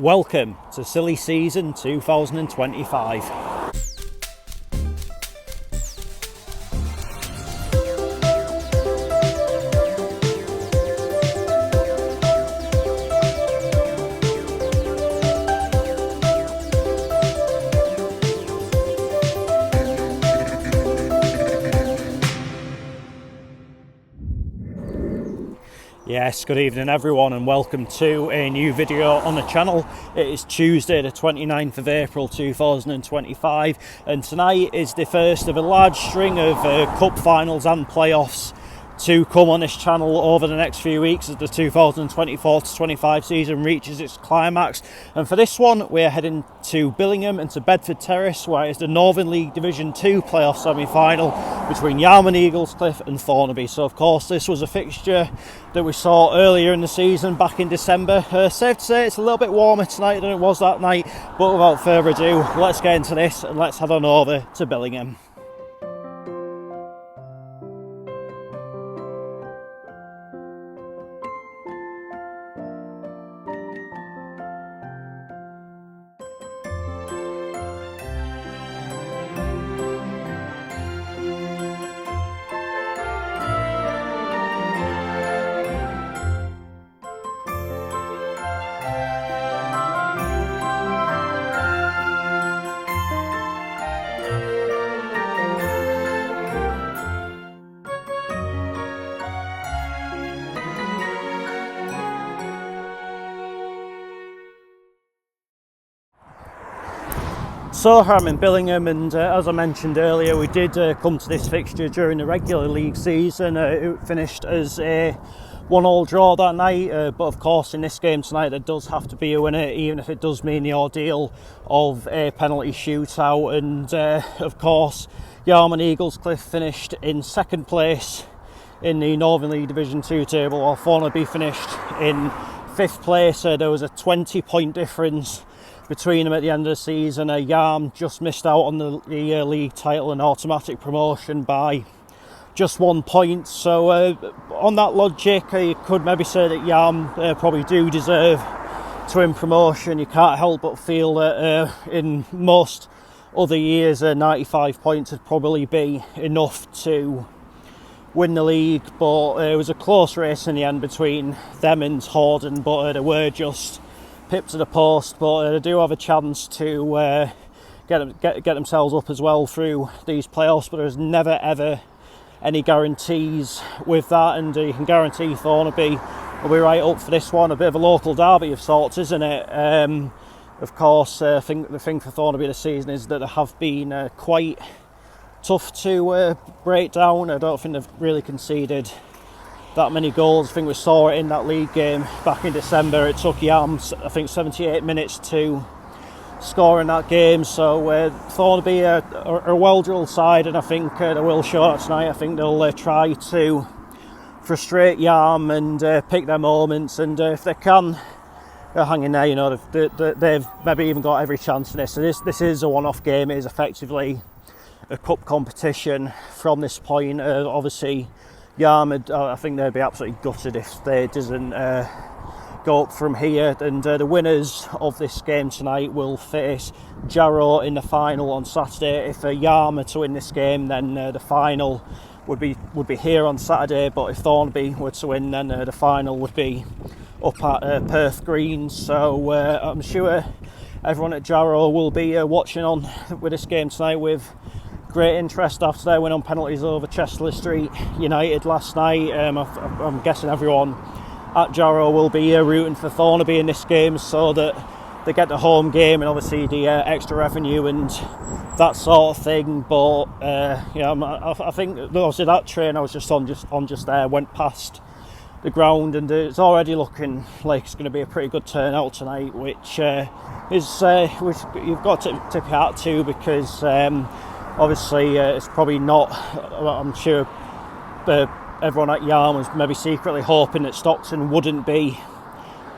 Welcome to Silly Season 2025. Yes, good evening everyone and welcome to a new video on the channel. It is Tuesday the 29th of April 2025 and tonight is the first of a large string of cup finals and playoffs to come on this channel over the next few weeks as the 2024-25 season reaches its climax. And for this one we're heading to Billingham and to Bedford Terrace, where it's the Northern League Division 2 playoff semi-final between Yarm Eaglescliffe and Thornaby. So of course this was a fixture that we saw earlier in the season back in December. Safe to say it's a little bit warmer tonight than it was that night, but without further ado, let's get into this and let's head on over to Billingham. So I'm in Billingham and as I mentioned earlier, we did come to this fixture during the regular league season. It finished as a 1-1 draw that night, but of course in this game tonight there does have to be a winner, even if it does mean the ordeal of a penalty shootout. And of course Yarm and Eaglescliffe finished in second place in the Northern League Division 2 table, while Thornaby finished in 5th place. There was a 20-point difference between them at the end of the season. Yarm just missed out on the league title and automatic promotion by just 1 point. So on that logic, you could maybe say that Yarm probably do deserve to win promotion. You can't help but feel that in most other years 95 points would probably be enough to win the league, but it was a close race in the end between them and Horden, but they were just pipped to the post. But they do have a chance to get themselves up as well through these playoffs, but there's never ever any guarantees with that, and you can guarantee Thornaby will be right up for this one. A bit of a local derby of sorts, isn't it? Of course, I think the thing for Thornaby this season is that they have been quite tough to break down. I don't think they've really conceded that many goals. I think we saw it in that league game back in December. It took Yarm, I think, 78 minutes to score in that game. So Thornaby are a well-drilled side, and I think they will show that tonight. I think they'll try to frustrate Yarm and pick their moments, and if they can, they're hanging there. You know, they've maybe even got every chance in this. So this is a one-off game. It is effectively a cup competition from this point. Obviously Yarm, I think they'd be absolutely gutted if they doesn't go up from here, and the winners of this game tonight will face Jarrow in the final on Saturday. If Yarm are to win this game, then the final would be here on Saturday, but if Thornaby were to win, then the final would be up at Perth Green. So I'm sure everyone at Jarrow will be watching on with this game tonight with great interest after their win on penalties over Chester Street United last night. I'm guessing everyone at Jarrow will be rooting for Thornaby in this game so that they get the home game and obviously the extra revenue and that sort of thing. But I think obviously that train I was just on there went past the ground, and it's already looking like it's going to be a pretty good turnout tonight, which which you've got to tip your hat to, because obviously it's probably not, I'm sure everyone at Yarm was maybe secretly hoping that Stockton wouldn't be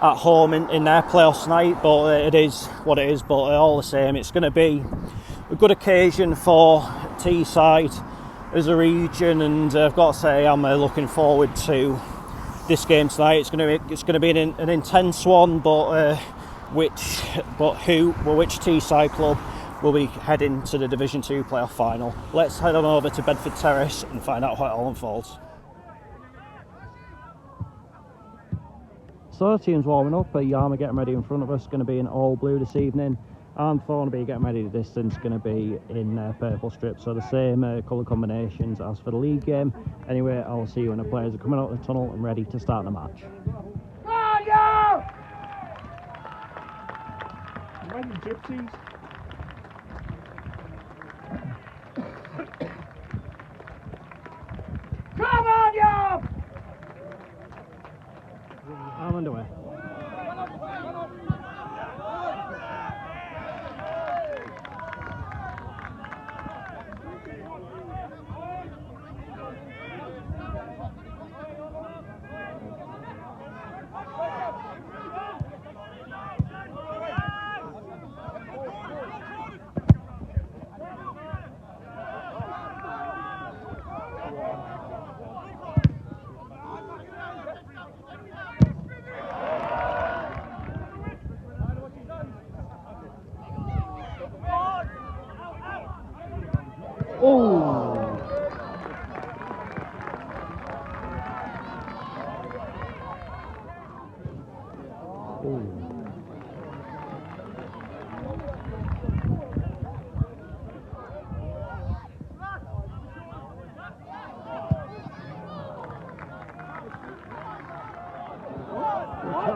at home in their playoffs tonight, but it is what it is. But all the same, it's going to be a good occasion for Teesside as a region, and I've got to say I'm looking forward to this game tonight. It's going to be an intense one, but which Teesside club will be heading to the Division 2 playoff final. Let's head on over to Bedford Terrace and find out how it all unfolds. So the team's warming up. Yarm are getting ready in front of us, going to be in all blue this evening, and Thornaby getting ready the distance, going to be in purple strips, so the same colour combinations as for the league game. Anyway, I'll see you when the players are coming out of the tunnel and ready to start the match. Come on, Yarm! Imagine gypsies. Come on, Yarm! I'm underway.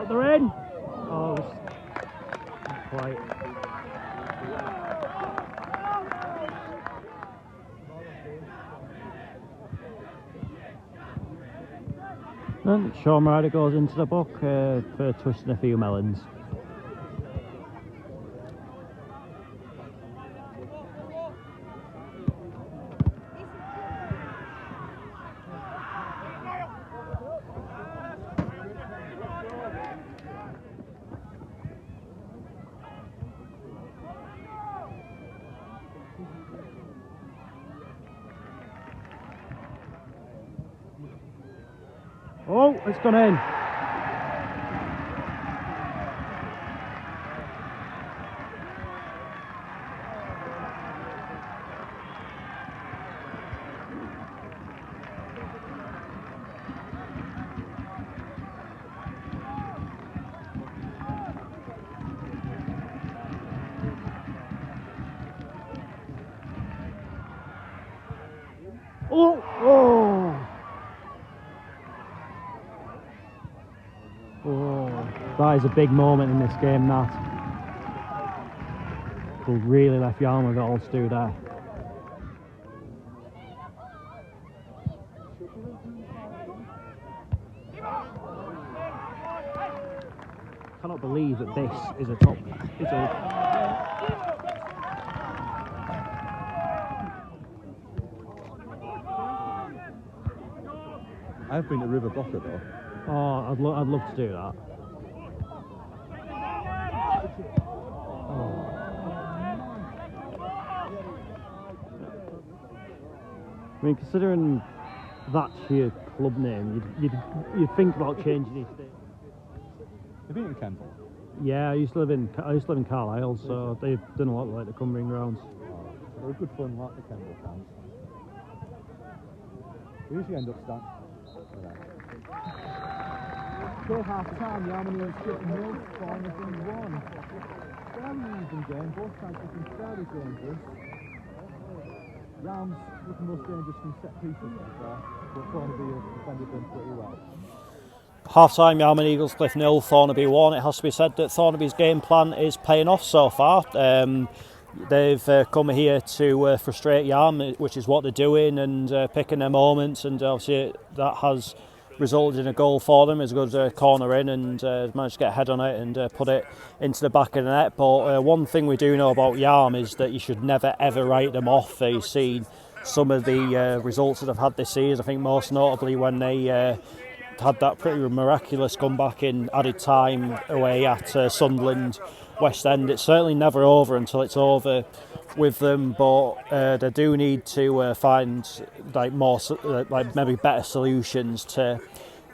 They're in. Oh, not quite. And Sean Ryder goes into the book for twisting a few melons. Oh, it's gone in. Oh, oh. Oh, that is a big moment in this game, that. Who really left Yarm with it all to do there. Cannot believe that this is a top. It's I've been to River Bocker though. Oh, I'd love to do that. Oh. I mean, considering that's your club name, you'd think about changing it. Have you been to Kemble? Yeah, I used to live in Carlisle, so they've done a lot like the Cumbrian grounds. Oh, they're a good fun lot, the Kemble fans. We usually end up standing. Till half time, Yarm Eaglescliffe 0, Thornaby 1. Fairly even game, both sides looking fairly dangerous. Yarm's looking most dangerous from set pieces so far, but Thornaby have defended them pretty well. Half time, Yarm Eaglescliffe 0, Thornaby 1. It has to be said that Thornaby's game plan is paying off so far. They've come here to frustrate Yarm, which is what they're doing, and picking their moments, and obviously that has resulted in a goal for them. It's a good corner in, and managed to get a head on it and put it into the back of the net. But one thing we do know about Yarm is that you should never ever write them off. You've seen some of the results that they've had this season. I think most notably when they had that pretty miraculous comeback in added time away at Sunderland West End. It's certainly never over until it's over with them, but they do need to find like more, like maybe better solutions to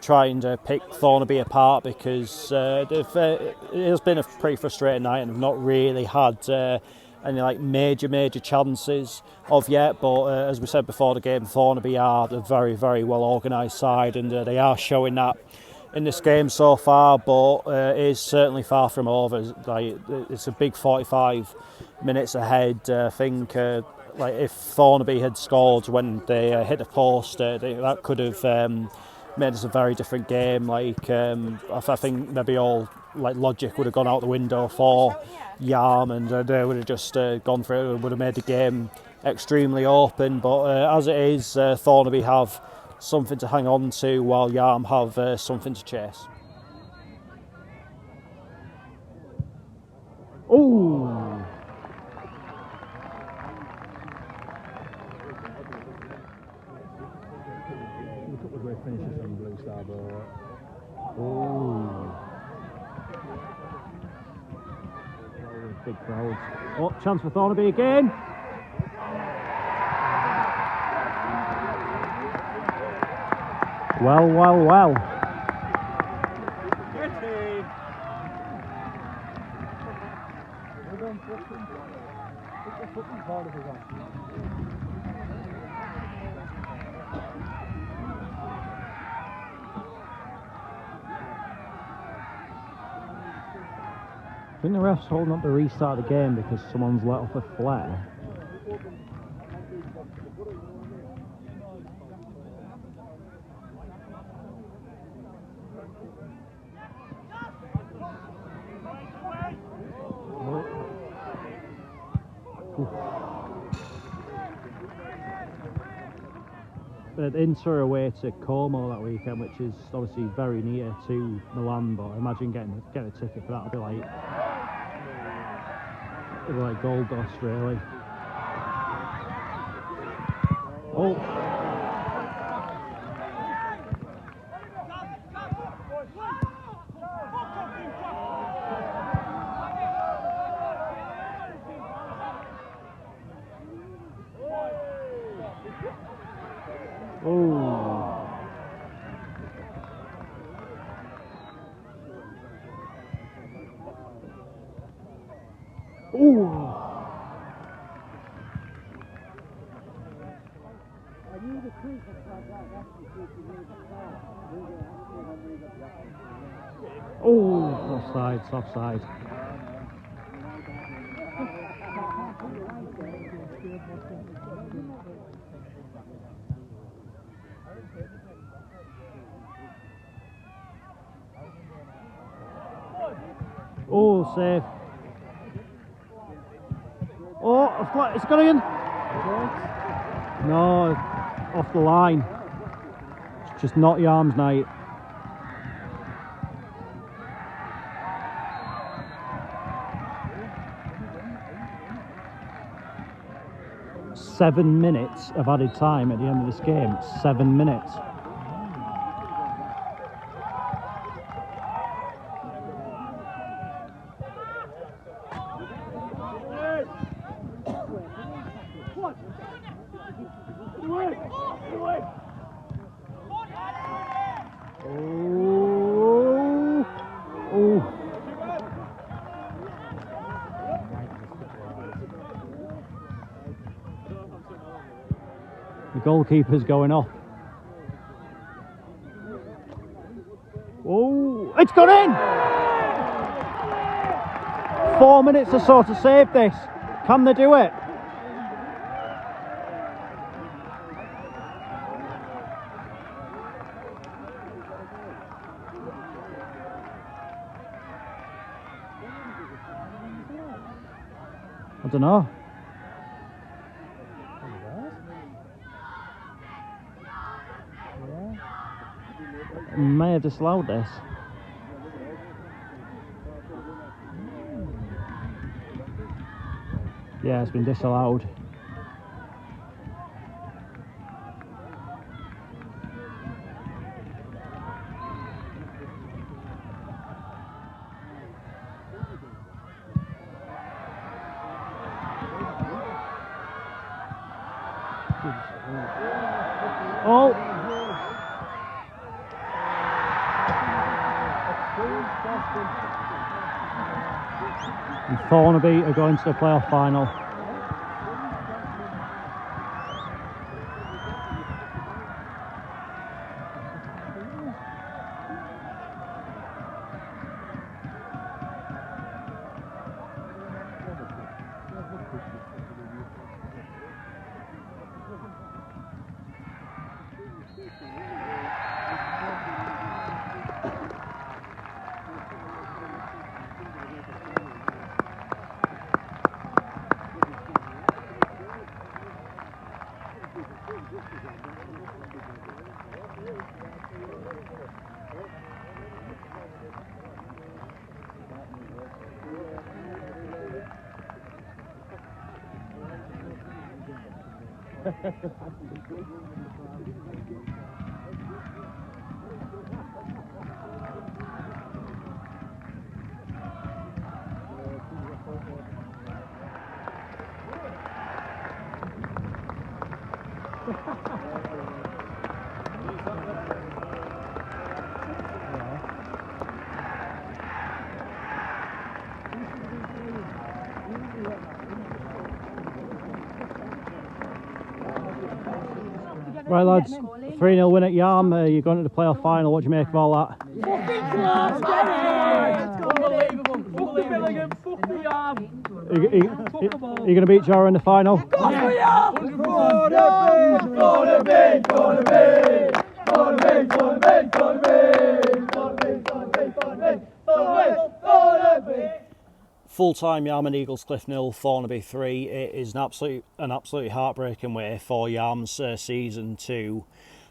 try and pick Thornaby apart, because it has been a pretty frustrating night and have not really had any like major chances of yet. But as we said before the game, Thornaby are a very, very well organised side, and they are showing that in this game so far. But it is certainly far from over. Like, it's a big 45 minutes ahead. I think like if Thornaby had scored when they hit the post, that could have made us a very different game. Like I think maybe all like logic would have gone out the window for Yarm, and they would have just gone for it. It would have made the game extremely open. But as it is, Thornaby have something to hang on to, while Yarm have something to chase. Oh! Finishes from Blue Star, but oh, Big crowds. Oh, chance for Thornaby again. Well. I think the ref's holding up to restart the game because someone's let off a flare. Inter away to Como that weekend, which is obviously very near to Milan, but I imagine getting a ticket for that would be like gold dust, really. Oh. Offside. Oh, save. Oh, it's gone in. No, off the line. It's just not Yarm's night. Seven minutes of added time at the end of this game. 7 minutes. The goalkeeper's going off. Oh, it's gone in! 4 minutes or so to save this. Can they do it? I don't know. May have disallowed this. Yeah, it's been disallowed. Oh! And Thornaby are going to the playoff final. Right lads, 3-0 win at Yarm, you're going to the playoff final, what do you make of all that? Fucking class, get it! Unbelievable, fuck the Billingham, fuck the Yarm. Are you going to beat Jarrow in the final? Of course we are! Full-time Yarm Eaglescliffe 0, Thornaby 3. It is an absolutely heartbreaking way for Yarm's season to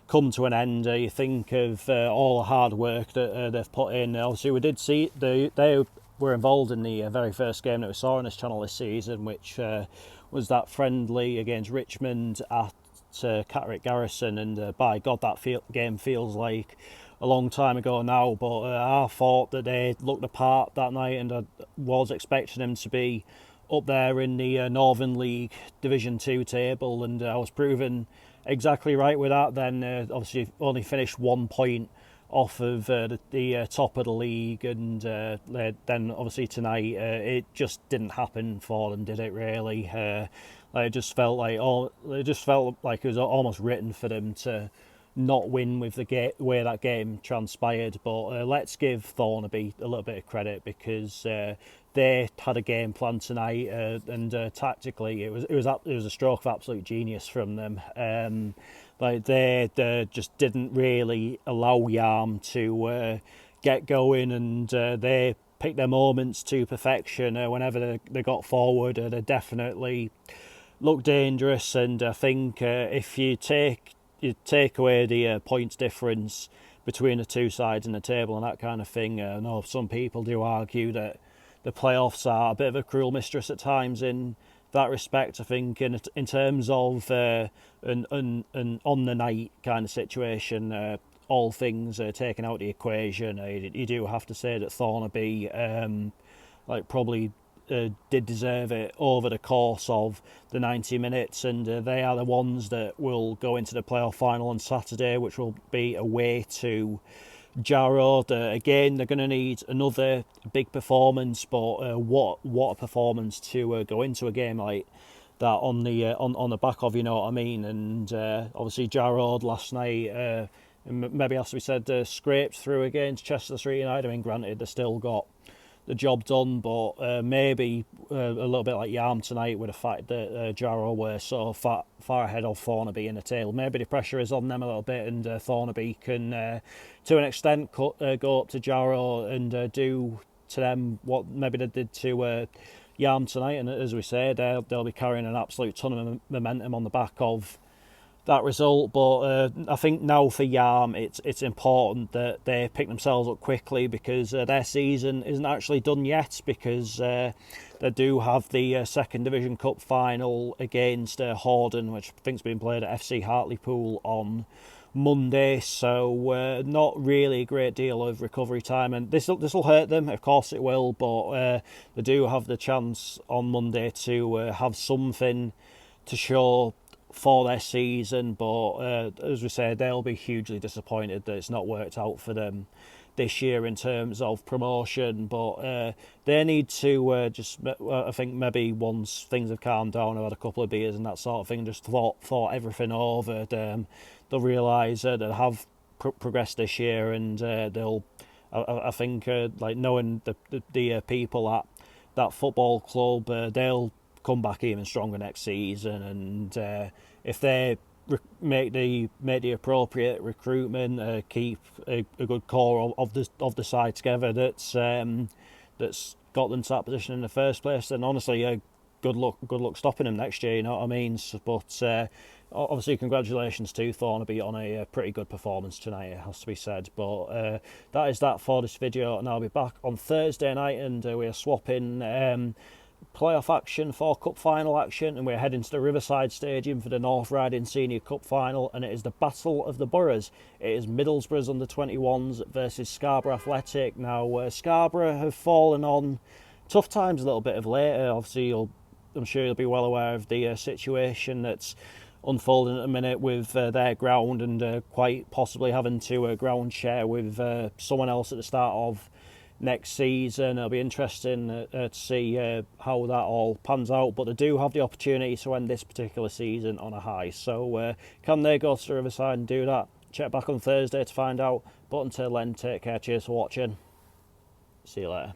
come to an end. You think of all the hard work that they've put in. Obviously, we did see they were involved in the very first game that we saw on this channel this season, which was that friendly against Richmond at Catterick Garrison, and by God, that game feels like a long time ago now, but I thought that they looked the part that night, and I was expecting them to be up there in the Northern League Division 2 table, and I was proven exactly right with that. Then obviously only finished 1 point off of the top of the league, and then obviously tonight it just didn't happen for them, did it really? It just felt like it was almost written for them to not win with the way that game transpired. But let's give Thornaby a little bit of credit, because they had a game plan tonight, and tactically it was a stroke of absolute genius from them. They just didn't really allow Yarm to get going, and they picked their moments to perfection. Whenever they got forward, they definitely looked dangerous. And I think if you take away the points difference between the two sides in the table and that kind of thing, I know some people do argue that the playoffs are a bit of a cruel mistress at times in that respect. I think in terms of an on the night kind of situation, all things taken out of the equation, you do have to say that Thornaby probably did deserve it over the course of the 90 minutes, and they are the ones that will go into the playoff final on Saturday, which will be away to Jarrow. Again, they're going to need another big performance, but what a performance to go into a game like that on the back of, you know what I mean? And obviously Jarrow last night, maybe has to be said, scraped through against Chester Street United. I mean, granted, they still got the job done, but maybe a little bit like Yarm tonight, with the fact that Jarrow were so far ahead of Thornaby in the tail. Maybe the pressure is on them a little bit, and Thornaby can, to an extent, go up to Jarrow and do to them what maybe they did to Yarm tonight. And as we say, they'll be carrying an absolute ton of momentum on the back of that result. But I think now for Yarm, it's important that they pick themselves up quickly, because their season isn't actually done yet, because they do have the second division cup final against Horden, which I think's been played at FC Hartlepool on Monday. So not really a great deal of recovery time, and this will hurt them, of course it will, but they do have the chance on Monday to have something to show for their season. But as we say, they'll be hugely disappointed that it's not worked out for them this year in terms of promotion, but they need to just, I think maybe once things have calmed down, I've had a couple of beers and that sort of thing, just thought everything over, they'll realise that they have progressed this year, and they'll, I think, like knowing the people at that football club, they'll come back even stronger next season, and if they make the appropriate recruitment, keep a good core of the side together that's got them to that position in the first place, then honestly, good luck stopping them next year. You know what I mean? But obviously, congratulations to Thornaby on a pretty good performance tonight, it has to be said. But that is that for this video, and I'll be back on Thursday night, and we are swapping playoff action for cup final action, and we're heading to the Riverside Stadium for the North Riding Senior Cup final, and it is the Battle of the Boroughs. It is Middlesbrough's under 21s versus Scarborough Athletic. Now Scarborough have fallen on tough times a little bit of late. Obviously, I'm sure you'll be well aware of the situation that's unfolding at the minute with their ground, and quite possibly having to ground share with someone else at the start of next season. It'll be interesting to see how that all pans out, but they do have the opportunity to end this particular season on a high. So can they go to the Riverside and do that? Check back on Thursday to find out, but until then, take care, cheers for watching, see you later.